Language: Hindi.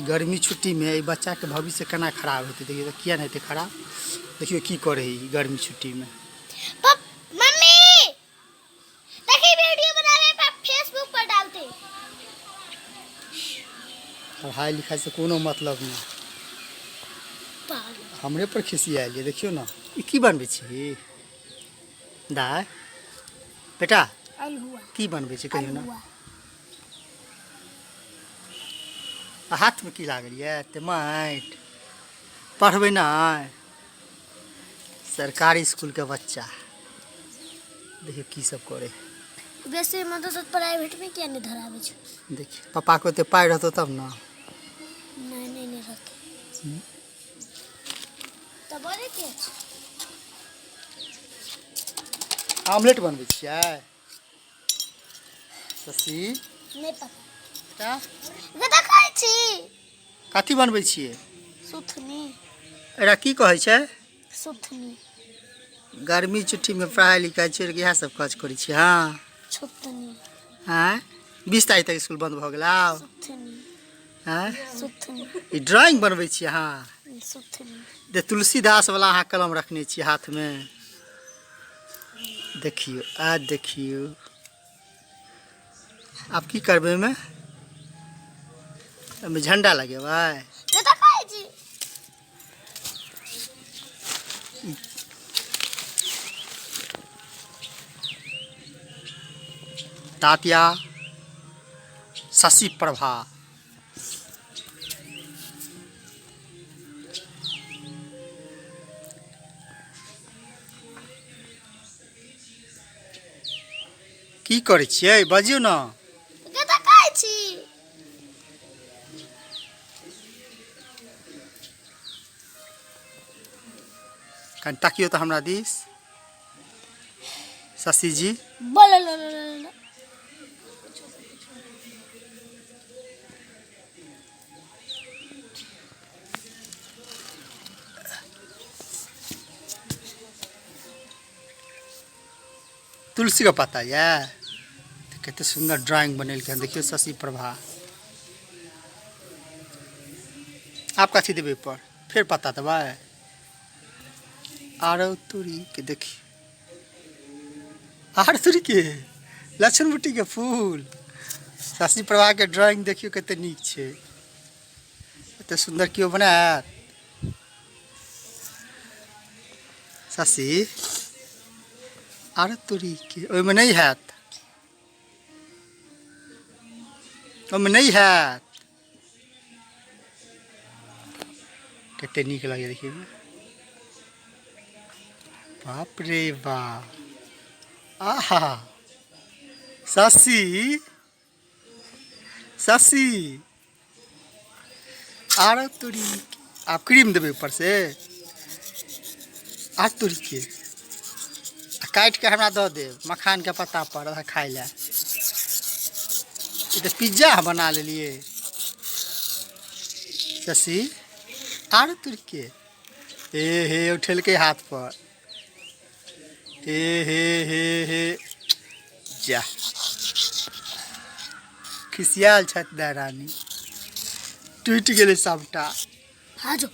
गर्मी छुट्टी में बच्चा के भविष्य केना खराब होते देखिए, तो किया नहीं होते खराब। देखियो की करे गर्मी छुट्टी में। मम्मी देखिए वीडियो बना रहे हैं, फेसबुक पर डालते। पढ़ाई लिखाई से कोनो मतलब नहीं, हमरे पर खिसिया लिए। देखियो ना ई की बनबे छी दाय बेटा, की बनबे छी कहियो ना। हाथ में की लागल ये ते माइट पढ़बे ना। सरकारी स्कूल के बच्चा देखियो की सब करे। वैसे मतलब प्राइवेट में क्या नहीं धरावे छ। देखिए पापा को ते पाई रहतो तब ना। नहीं रहते तब बोले के आमलेट बनबे छियै शशि। नहीं पता का गदा खाई छी। कथी बनबे छियै। सुथनी। एरा की कहै छै। सुथनी। गर्मी छुट्टी में पढ़ाई लिखाई छोड़ के इएह सब काज करै छी। हाँ सुथनी। हाँ 20 तारीख तक स्कूल बंद भ गेल। सुथनी। हाँ सुथनी। ई ड्राइंग बनबे छी हाँ। सुथनी। दे तुलसीदास वाला अहाँ कलम रखने छी हाथ में। देखियो आ देखियो आप की करबे में झंडा लगेबै। गदा खाई छी। तात्या शशि प्रभा की करे छियै बजियो ना। गदा खाई छी। कनि ताकियो तो हमरा दिस शशि जी। बोलो तुलसी का पत्ता ये कितने सुंदर ड्राइंग बनेलके हन। देखियो शशि प्रभा। आप कथी देवे पर फिर पत्ता देवे। आरो तुरी के देखी आर तुरी के लक्षण बुट्टी के फूल। शशि प्रभा के ड्राइंग देखियो कते नीक छै, कते सुंदर क्यों बनायत शशि। आर तुरी के ओइमे नहीं हैत, ओइमे नहीं हैत। कते नीक लगे देखिए। बाप रे बाप आहा शशि शशि। आर तुरी आप क्रीम देवे ऊपर से। आर तुरी के काट के हमरा दे दे मखान के पत्ता पर खाई ले। तो पिज्जा बना लिए शशि। आर तुरी के हे उठेल के हाथ पर हे जा खिसियाल छत रानी टूट गेले सबटा। हाँ जो